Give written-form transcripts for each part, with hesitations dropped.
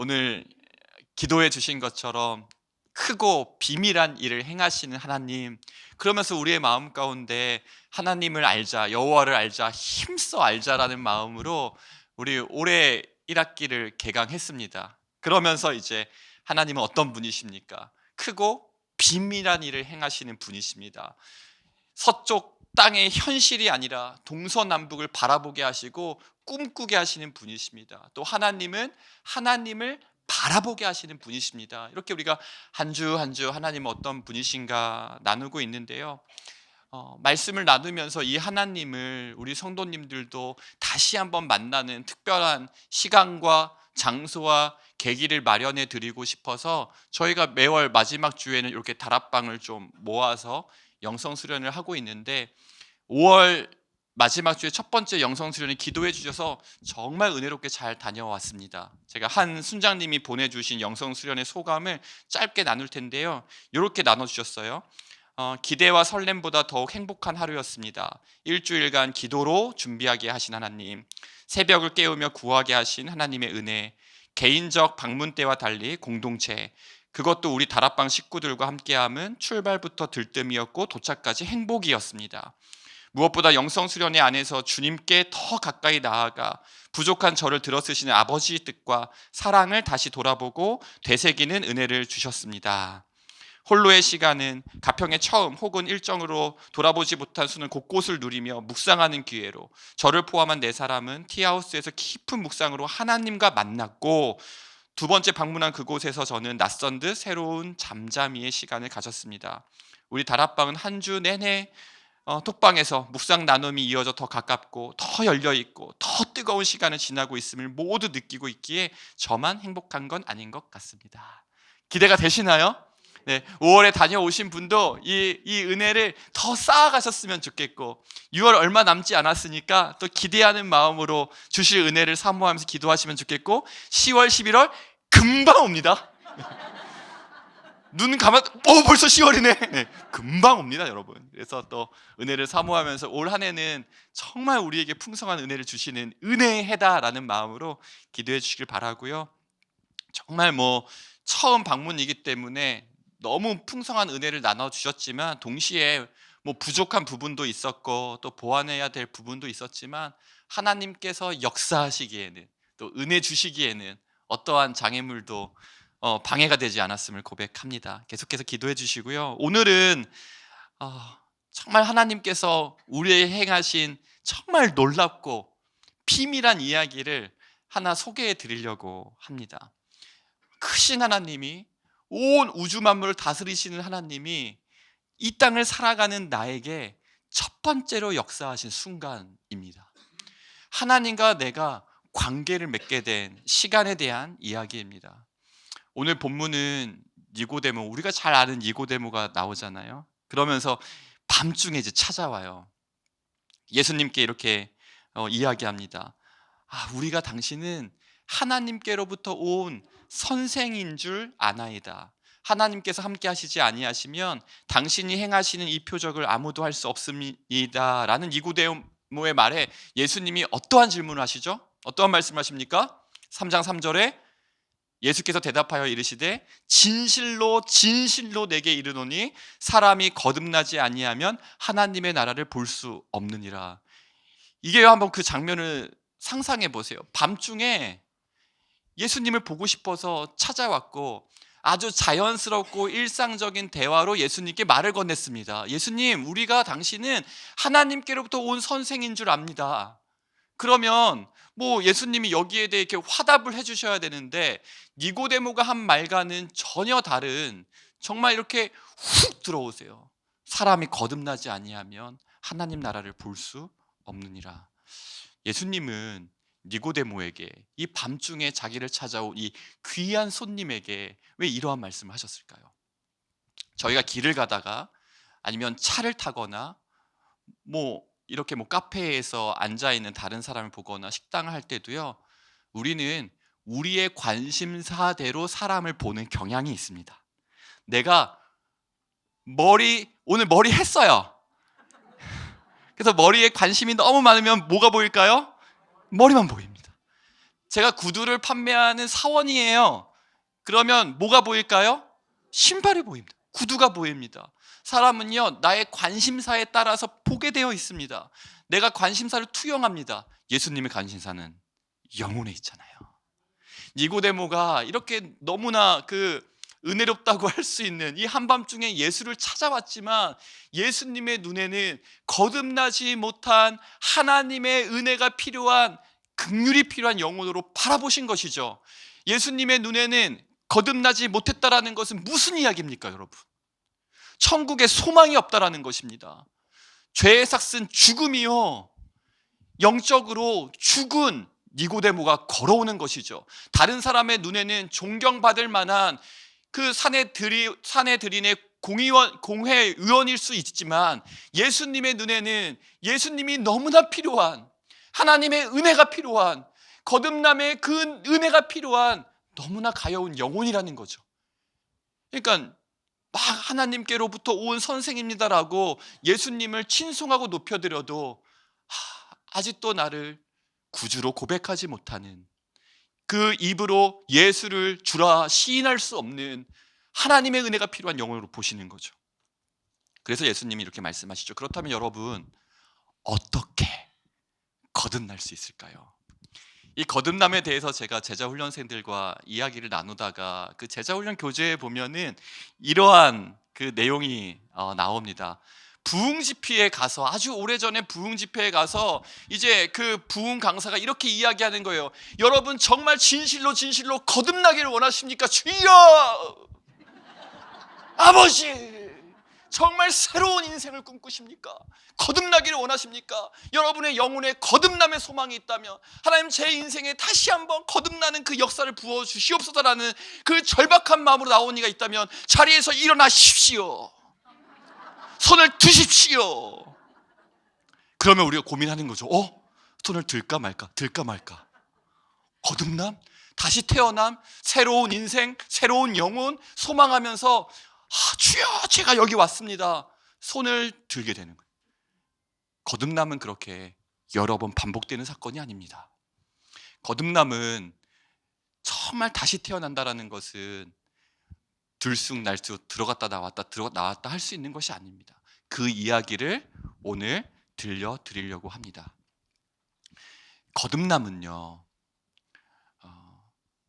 오늘 기도해 주신 것처럼 크고 비밀한 일을 행하시는 하나님, 그러면서 우리의 마음 가운데 하나님을 알자, 여호와를 알자, 힘써 알자라는 마음으로 우리 올해 1학기를 개강했습니다. 그러면서 이제 하나님은 어떤 분이십니까? 크고 비밀한 일을 행하시는 분이십니다. 서쪽 땅의 현실이 아니라 동서남북을 바라보게 하시고 꿈꾸게 하시는 분이십니다. 또 하나님은 하나님을 바라보게 하시는 분이십니다. 이렇게 우리가 한 주 한 주 하나님은 어떤 분이신가 나누고 있는데요. 말씀을 나누면서 이 하나님을 우리 성도님들도 다시 한번 만나는 특별한 시간과 장소와 계기를 마련해 드리고 싶어서 저희가 매월 마지막 주에는 이렇게 다락방을 좀 모아서 영성 수련을 하고 있는데, 5월 마지막 주에 첫 번째 영성 수련을 기도해 주셔서 정말 은혜롭게 잘 다녀왔습니다. 제가 한 순장님이 보내주신 영성 수련의 소감을 짧게 나눌 텐데요, 이렇게 나눠주셨어요. 기대와 설렘보다 더욱 행복한 하루였습니다. 일주일간 기도로 준비하게 하신 하나님, 새벽을 깨우며 구하게 하신 하나님의 은혜, 개인적 방문 때와 달리 공동체, 그것도 우리 다락방 식구들과 함께함은 출발부터 들뜸이었고 도착까지 행복이었습니다. 무엇보다 영성 수련회 안에서 주님께 더 가까이 나아가 부족한 저를 들어쓰시는 아버지의 뜻과 사랑을 다시 돌아보고 되새기는 은혜를 주셨습니다. 홀로의 시간은 가평의 처음 혹은 일정으로 돌아보지 못한 수는 곳곳을 누리며 묵상하는 기회로, 저를 포함한 네 사람은 티하우스에서 깊은 묵상으로 하나님과 만났고, 두 번째 방문한 그곳에서 저는 낯선 듯 새로운 잠잠이의 시간을 가졌습니다. 우리 다락방은 한 주 내내 톡방에서 묵상 나눔이 이어져 더 가깝고 더 열려있고 더 뜨거운 시간을 지나고 있음을 모두 느끼고 있기에 저만 행복한 건 아닌 것 같습니다. 기대가 되시나요? 네, 5월에 다녀오신 분도 이 은혜를 더 쌓아가셨으면 좋겠고, 6월 얼마 남지 않았으니까 또 기대하는 마음으로 주실 은혜를 사모하면서 기도하시면 좋겠고, 10월 11월 금방 옵니다. 눈 감아 벌써 10월이네. 네, 금방 옵니다, 여러분. 그래서 또 은혜를 사모하면서 올 한 해는 정말 우리에게 풍성한 은혜를 주시는 은혜의 해다라는 마음으로 기도해 주시길 바라고요. 정말 처음 방문이기 때문에 너무 풍성한 은혜를 나눠주셨지만, 동시에 부족한 부분도 있었고 또 보완해야 될 부분도 있었지만, 하나님께서 역사하시기에는, 또 은혜 주시기에는 어떠한 장애물도 방해가 되지 않았음을 고백합니다. 계속해서 기도해 주시고요. 오늘은 정말 하나님께서 우리의 행하신 정말 놀랍고 비밀한 이야기를 하나 소개해 드리려고 합니다. 크신 하나님이, 온 우주 만물을 다스리시는 하나님이 이 땅을 살아가는 나에게 첫 번째로 역사하신 순간입니다. 하나님과 내가 관계를 맺게 된 시간에 대한 이야기입니다. 오늘 본문은 니고데모, 우리가 잘 아는 니고데모가 나오잖아요. 그러면서 밤중에 이제 찾아와요. 예수님께 이렇게 이야기합니다. 우리가 당신은 하나님께로부터 온 선생인 줄 아나이다. 하나님께서 함께 하시지 아니하시면 당신이 행하시는 이 표적을 아무도 할 수 없습니다. 라는 니고데모의 말에 예수님이 어떠한 질문을 하시죠? 어떠한 말씀을 하십니까? 3장 3절에 예수께서 대답하여 이르시되 진실로 진실로 내게 이르노니 사람이 거듭나지 아니하면 하나님의 나라를 볼 수 없느니라. 이게 한번 그 장면을 상상해 보세요. 밤중에 예수님을 보고 싶어서 찾아왔고, 아주 자연스럽고 일상적인 대화로 예수님께 말을 건넸습니다. 예수님, 우리가 당신은 하나님께로부터 온 선생인 줄 압니다. 그러면 예수님이 여기에 대해 이렇게 화답을 해주셔야 되는데, 니고데모가 한 말과는 전혀 다른, 정말 이렇게 훅 들어오세요. 사람이 거듭나지 아니하면 하나님 나라를 볼 수 없느니라. 예수님은 니고데모에게, 이 밤중에 자기를 찾아온 이 귀한 손님에게 왜 이러한 말씀을 하셨을까요? 저희가 길을 가다가 아니면 차를 타거나 이렇게 카페에서 앉아있는 다른 사람을 보거나 식당을 할 때도요, 우리는 우리의 관심사대로 사람을 보는 경향이 있습니다. 내가 오늘 머리 했어요. 그래서 머리에 관심이 너무 많으면 뭐가 보일까요? 머리만 보입니다. 제가 구두를 판매하는 사원이에요. 그러면 뭐가 보일까요? 신발이 보입니다. 구두가 보입니다. 사람은요, 나의 관심사에 따라서 보게 되어 있습니다. 내가 관심사를 투영합니다. 예수님의 관심사는 영혼에 있잖아요. 니고데모가 이렇게 너무나 은혜롭다고 할 수 있는 이 한밤중에 예수를 찾아왔지만 예수님의 눈에는 거듭나지 못한 하나님의 은혜가 필요한, 긍휼이 필요한 영혼으로 바라보신 것이죠. 예수님의 눈에는 거듭나지 못했다라는 것은 무슨 이야기입니까, 여러분? 천국에 소망이 없다라는 것입니다. 죄의 삭은 죽음이요, 영적으로 죽은 니고데모가 걸어오는 것이죠. 다른 사람의 눈에는 존경받을 만한 사내들인의 공회의원일 수 있지만 예수님의 눈에는 예수님이 너무나 필요한, 하나님의 은혜가 필요한, 거듭남의 그 은혜가 필요한 너무나 가여운 영혼이라는 거죠. 그러니까 막 하나님께로부터 온 선생입니다라고 예수님을 칭송하고 높여드려도 아직도 나를 구주로 고백하지 못하는, 그 입으로 예수를 주라 시인할 수 없는 하나님의 은혜가 필요한 영혼으로 보시는 거죠. 그래서 예수님이 이렇게 말씀하시죠. 그렇다면 여러분, 어떻게 거듭날 수 있을까요? 이 거듭남에 대해서 제가 제자훈련생들과 이야기를 나누다가 그 제자훈련 교재에 보면은 이러한 내용이 나옵니다. 부흥집회에 가서, 아주 오래전에 부흥집회에 가서 이제 그 부흥 강사가 이렇게 이야기하는 거예요. 여러분 정말 진실로 거듭나기를 원하십니까? 주여! 아버지! 정말 새로운 인생을 꿈꾸십니까? 거듭나기를 원하십니까? 여러분의 영혼에 거듭남의 소망이 있다면, 하나님 제 인생에 다시 한번 거듭나는 그 역사를 부어주시옵소서라는 그 절박한 마음으로 나온 이가 있다면 자리에서 일어나십시오. 손을 드십시오. 그러면 우리가 고민하는 거죠. 손을 들까 말까. 거듭남? 다시 태어남? 새로운 인생? 새로운 영혼? 소망하면서 주여 제가 여기 왔습니다. 손을 들게 되는 거예요. 거듭남은 그렇게 여러 번 반복되는 사건이 아닙니다. 거듭남은 정말 다시 태어난다라는 것은 들쑥날쑥 들어갔다 나왔다 할 수 있는 것이 아닙니다. 그 이야기를 오늘 들려드리려고 합니다. 거듭남은요,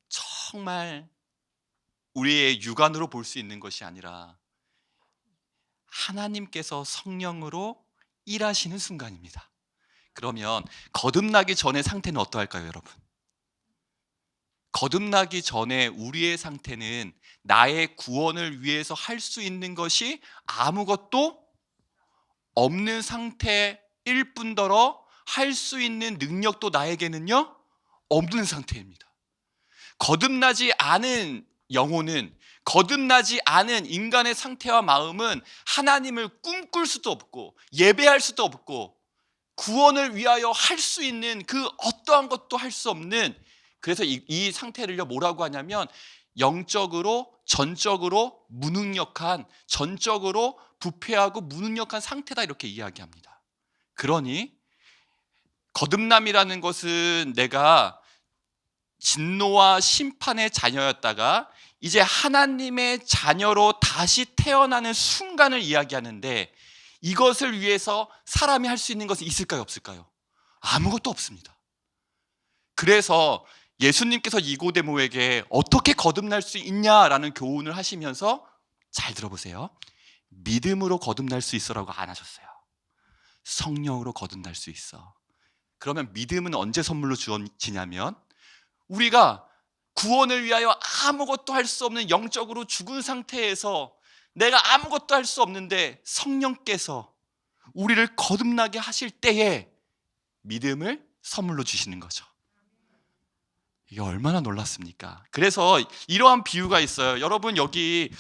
정말 우리의 육안으로 볼 수 있는 것이 아니라 하나님께서 성령으로 일하시는 순간입니다. 그러면 거듭나기 전의 상태는 어떠할까요, 여러분? 거듭나기 전에 우리의 상태는 나의 구원을 위해서 할 수 있는 것이 아무것도 없는 상태일 뿐더러 할 수 있는 능력도 나에게는요 없는 상태입니다. 거듭나지 않은 영혼은, 거듭나지 않은 인간의 상태와 마음은 하나님을 꿈꿀 수도 없고 예배할 수도 없고 구원을 위하여 할 수 있는 그 어떠한 것도 할 수 없는, 그래서 이 상태를요 뭐라고 하냐면 영적으로 전적으로 무능력한, 전적으로 부패하고 무능력한 상태다, 이렇게 이야기합니다. 그러니 거듭남이라는 것은 내가 진노와 심판의 자녀였다가 이제 하나님의 자녀로 다시 태어나는 순간을 이야기하는데, 이것을 위해서 사람이 할 수 있는 것이 있을까요, 없을까요? 아무것도 없습니다. 그래서 예수님께서 니고데모에게 어떻게 거듭날 수 있냐라는 교훈을 하시면서, 잘 들어보세요. 믿음으로 거듭날 수 있어라고 안 하셨어요. 성령으로 거듭날 수 있어. 그러면 믿음은 언제 선물로 주어지냐면, 우리가 구원을 위하여 아무것도 할 수 없는 영적으로 죽은 상태에서 내가 아무것도 할 수 없는데 성령께서 우리를 거듭나게 하실 때에 믿음을 선물로 주시는 거죠. 이게 얼마나 놀랍습니까? 그래서 이러한 비유가 있어요. 여러분, 여기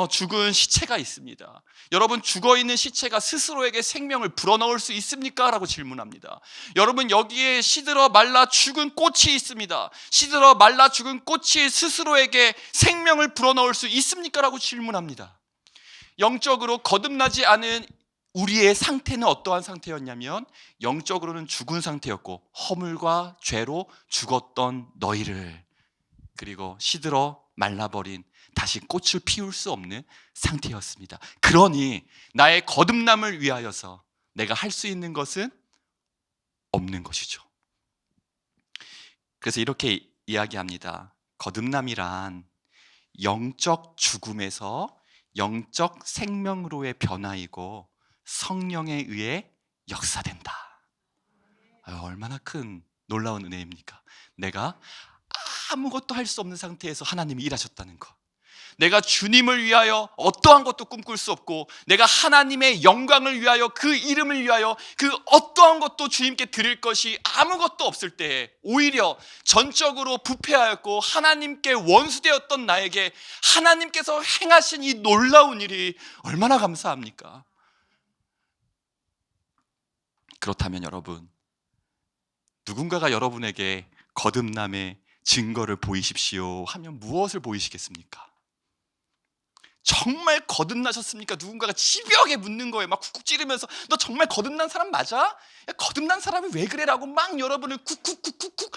죽은 시체가 있습니다. 여러분, 죽어있는 시체가 스스로에게 생명을 불어넣을 수 있습니까? 라고 질문합니다. 여러분, 여기에 시들어 말라 죽은 꽃이 있습니다. 시들어 말라 죽은 꽃이 스스로에게 생명을 불어넣을 수 있습니까? 라고 질문합니다. 영적으로 거듭나지 않은 우리의 상태는 어떠한 상태였냐면 영적으로는 죽은 상태였고 허물과 죄로 죽었던 너희를, 그리고 시들어 말라버린 다시 꽃을 피울 수 없는 상태였습니다. 그러니 나의 거듭남을 위하여서 내가 할 수 있는 것은 없는 것이죠. 그래서 이렇게 이야기합니다. 거듭남이란 영적 죽음에서 영적 생명으로의 변화이고 성령에 의해 역사된다. 얼마나 큰 놀라운 은혜입니까? 내가 아무것도 할 수 없는 상태에서 하나님이 일하셨다는 것. 내가 주님을 위하여 어떠한 것도 꿈꿀 수 없고, 내가 하나님의 영광을 위하여, 그 이름을 위하여 그 어떠한 것도 주님께 드릴 것이 아무것도 없을 때 오히려 전적으로 부패하였고 하나님께 원수되었던 나에게 하나님께서 행하신 이 놀라운 일이 얼마나 감사합니까? 그렇다면 여러분, 누군가가 여러분에게 거듭남의 증거를 보이십시오 하면 무엇을 보이시겠습니까? 정말 거듭나셨습니까? 누군가가 집요하게 묻는 거예요. 막 쿡쿡 찌르면서 너 정말 거듭난 사람 맞아? 야, 거듭난 사람이 왜 그래라고 막 여러분을 쿡쿡쿡쿡쿡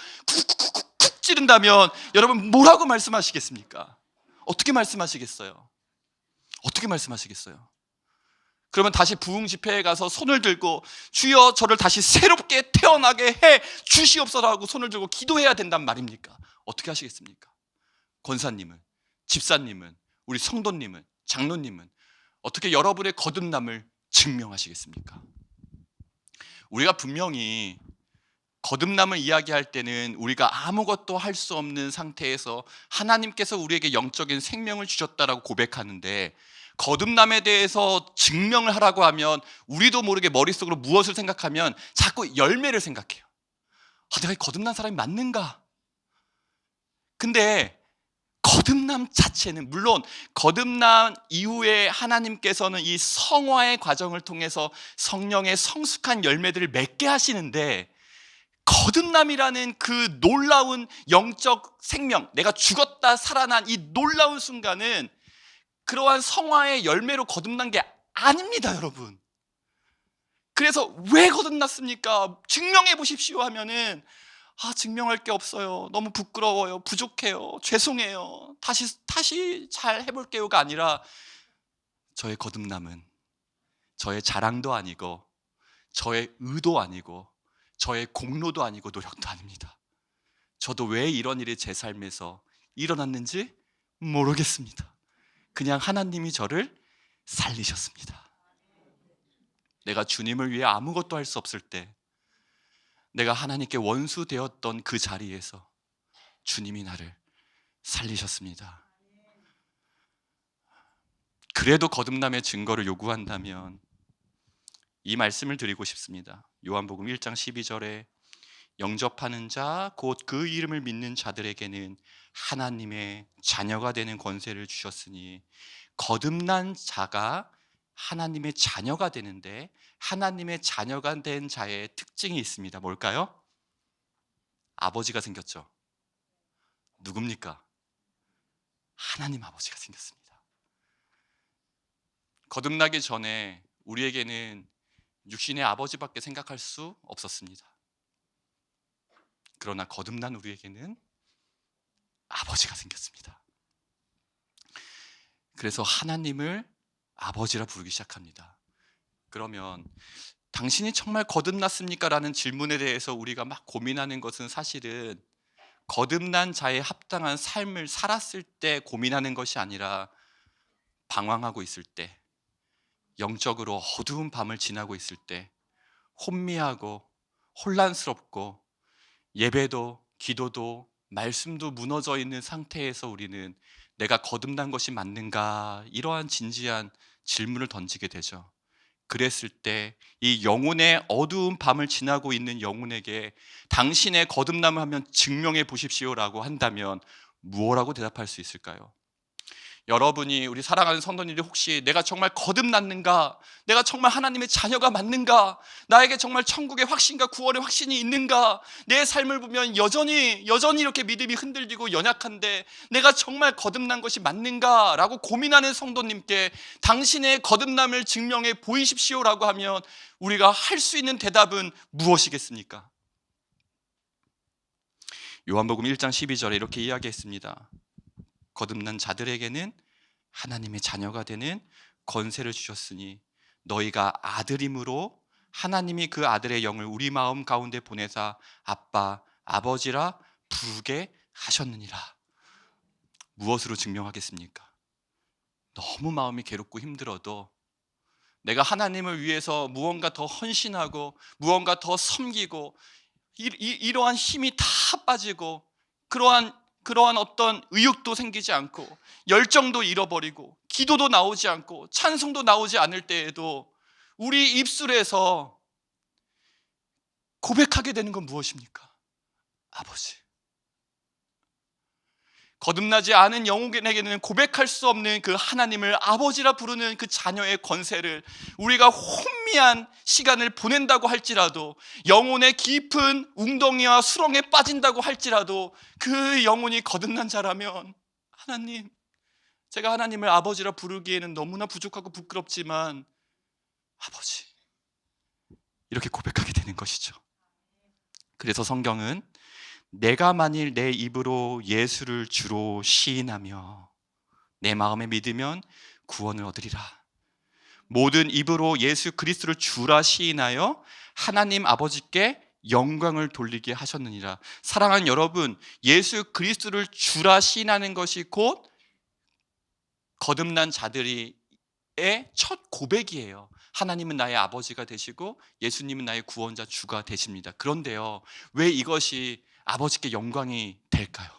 찌른다면 여러분 뭐라고 말씀하시겠습니까? 어떻게 말씀하시겠어요? 어떻게 말씀하시겠어요? 그러면 다시 부흥 집회에 가서 손을 들고 주여 저를 다시 새롭게 태어나게 해 주시옵소서라고 손을 들고 기도해야 된단 말입니까? 어떻게 하시겠습니까? 권사님은, 집사님은, 우리 성도님은, 장로님은 어떻게 여러분의 거듭남을 증명하시겠습니까? 우리가 분명히 거듭남을 이야기할 때는 우리가 아무것도 할 수 없는 상태에서 하나님께서 우리에게 영적인 생명을 주셨다라고 고백하는데, 거듭남에 대해서 증명을 하라고 하면 우리도 모르게 머릿속으로 무엇을 생각하면 자꾸 열매를 생각해요. 내가 거듭난 사람이 맞는가? 근데 거듭남 자체는, 물론 거듭남 이후에 하나님께서는 이 성화의 과정을 통해서 성령의 성숙한 열매들을 맺게 하시는데, 거듭남이라는 그 놀라운 영적 생명, 내가 죽었다 살아난 이 놀라운 순간은 그러한 성화의 열매로 거듭난 게 아닙니다, 여러분. 그래서 왜 거듭났습니까? 증명해 보십시오 하면은 증명할 게 없어요. 너무 부끄러워요. 부족해요. 죄송해요. 다시 잘 해볼게요가 아니라, 저의 거듭남은 저의 자랑도 아니고 저의 의도 아니고 저의 공로도 아니고 노력도 아닙니다. 저도 왜 이런 일이 제 삶에서 일어났는지 모르겠습니다. 그냥 하나님이 저를 살리셨습니다. 내가 주님을 위해 아무것도 할 수 없을 때, 내가 하나님께 원수 되었던 그 자리에서 주님이 나를 살리셨습니다. 그래도 거듭남의 증거를 요구한다면 이 말씀을 드리고 싶습니다. 요한복음 1장 12절에 영접하는 자 곧 그 이름을 믿는 자들에게는 하나님의 자녀가 되는 권세를 주셨으니, 거듭난 자가 하나님의 자녀가 되는데 하나님의 자녀가 된 자의 특징이 있습니다. 뭘까요? 아버지가 생겼죠. 누굽니까? 하나님 아버지가 생겼습니다. 거듭나기 전에 우리에게는 육신의 아버지밖에 생각할 수 없었습니다. 그러나 거듭난 우리에게는 아버지가 생겼습니다. 그래서 하나님을 아버지라 부르기 시작합니다. 그러면 당신이 정말 거듭났습니까? 라는 질문에 대해서 우리가 막 고민하는 것은 사실은 거듭난 자의 합당한 삶을 살았을 때 고민하는 것이 아니라, 방황하고 있을 때, 영적으로 어두운 밤을 지나고 있을 때, 혼미하고 혼란스럽고 예배도 기도도 말씀도 무너져 있는 상태에서 우리는 내가 거듭난 것이 맞는가, 이러한 진지한 질문을 던지게 되죠. 그랬을 때 이 영혼의 어두운 밤을 지나고 있는 영혼에게 당신의 거듭남을 하면 증명해 보십시오라고 한다면 무엇라고 대답할 수 있을까요? 여러분이, 우리 사랑하는 성도님들이 혹시 내가 정말 거듭났는가? 내가 정말 하나님의 자녀가 맞는가? 나에게 정말 천국의 확신과 구원의 확신이 있는가? 내 삶을 보면 여전히 이렇게 믿음이 흔들리고 연약한데 내가 정말 거듭난 것이 맞는가? 라고 고민하는 성도님께 당신의 거듭남을 증명해 보이십시오라고 하면 우리가 할 수 있는 대답은 무엇이겠습니까? 요한복음 1장 12절에 이렇게 이야기했습니다. 거듭난 자들에게는 하나님의 자녀가 되는 권세를 주셨으니 너희가 아들임으로 하나님이 그 아들의 영을 우리 마음 가운데 보내사 아빠, 아버지라 부르게 하셨느니라. 무엇으로 증명하겠습니까? 너무 마음이 괴롭고 힘들어도 내가 하나님을 위해서 무언가 더 헌신하고 무언가 더 섬기고 이러한 힘이 다 빠지고 그러한 어떤 의욕도 생기지 않고 열정도 잃어버리고 기도도 나오지 않고 찬송도 나오지 않을 때에도 우리 입술에서 고백하게 되는 건 무엇입니까? 아버지. 거듭나지 않은 영혼에게는 고백할 수 없는 그 하나님을 아버지라 부르는 그 자녀의 권세를 우리가 혼미한 시간을 보낸다고 할지라도, 영혼의 깊은 웅덩이와 수렁에 빠진다고 할지라도 그 영혼이 거듭난 자라면, 하나님, 제가 하나님을 아버지라 부르기에는 너무나 부족하고 부끄럽지만 아버지, 이렇게 고백하게 되는 것이죠. 그래서 성경은 내가 만일 내 입으로 예수를 주로 시인하며 내 마음에 믿으면 구원을 얻으리라. 모든 입으로 예수 그리스도를 주라 시인하여 하나님 아버지께 영광을 돌리게 하셨느니라. 사랑하는 여러분, 예수 그리스도를 주라 시인하는 것이 곧 거듭난 자들의 첫 고백이에요. 하나님은 나의 아버지가 되시고 예수님은 나의 구원자 주가 되십니다. 그런데요, 왜 이것이 아버지께 영광이 될까요?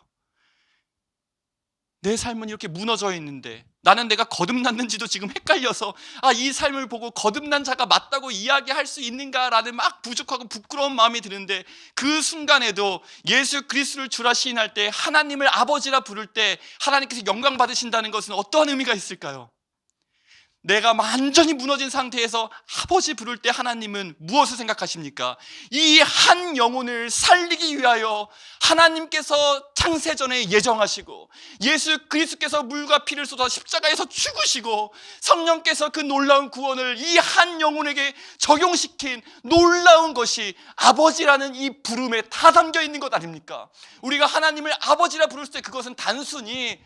내 삶은 이렇게 무너져 있는데 나는 내가 거듭났는지도 지금 헷갈려서 이 삶을 보고 거듭난 자가 맞다고 이야기할 수 있는가라는 막 부족하고 부끄러운 마음이 드는데, 그 순간에도 예수 그리스도를 주라 시인할 때, 하나님을 아버지라 부를 때 하나님께서 영광 받으신다는 것은 어떠한 의미가 있을까요? 내가 완전히 무너진 상태에서 아버지 부를 때 하나님은 무엇을 생각하십니까? 이 한 영혼을 살리기 위하여 하나님께서 창세전에 예정하시고 예수 그리스도께서 물과 피를 쏟아 십자가에서 죽으시고 성령께서 그 놀라운 구원을 이 한 영혼에게 적용시킨 놀라운 것이 아버지라는 이 부름에 다 담겨 있는 것 아닙니까? 우리가 하나님을 아버지라 부를 때 그것은 단순히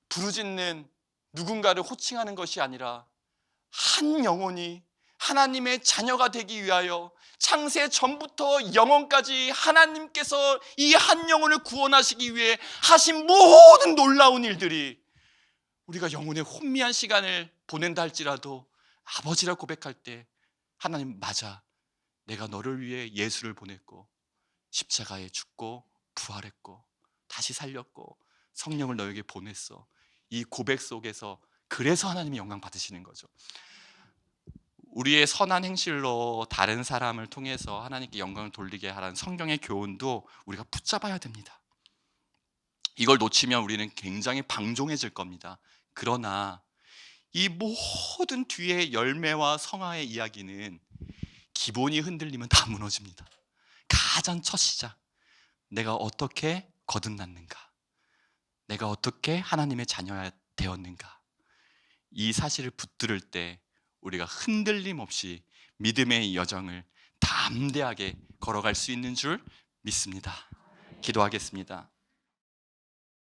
부르짖는 누군가를 호칭하는 것이 아니라 한 영혼이 하나님의 자녀가 되기 위하여 창세 전부터 영원까지 하나님께서 이 한 영혼을 구원하시기 위해 하신 모든 놀라운 일들이, 우리가 영혼의 혼미한 시간을 보낸다 할지라도 아버지라 고백할 때, 하나님, 맞아, 내가 너를 위해 예수를 보냈고 십자가에 죽고 부활했고 다시 살렸고 성령을 너에게 보냈어. 이 고백 속에서 그래서 하나님이 영광 받으시는 거죠. 우리의 선한 행실로 다른 사람을 통해서 하나님께 영광을 돌리게 하라는 성경의 교훈도 우리가 붙잡아야 됩니다. 이걸 놓치면 우리는 굉장히 방종해질 겁니다. 그러나 이 모든 뒤의 열매와 성화의 이야기는 기본이 흔들리면 다 무너집니다. 가장 첫 시작, 내가 어떻게 거듭났는가, 내가 어떻게 하나님의 자녀가 되었는가, 이 사실을 붙들을 때 우리가 흔들림 없이 믿음의 여정을 담대하게 걸어갈 수 있는 줄 믿습니다. 기도하겠습니다.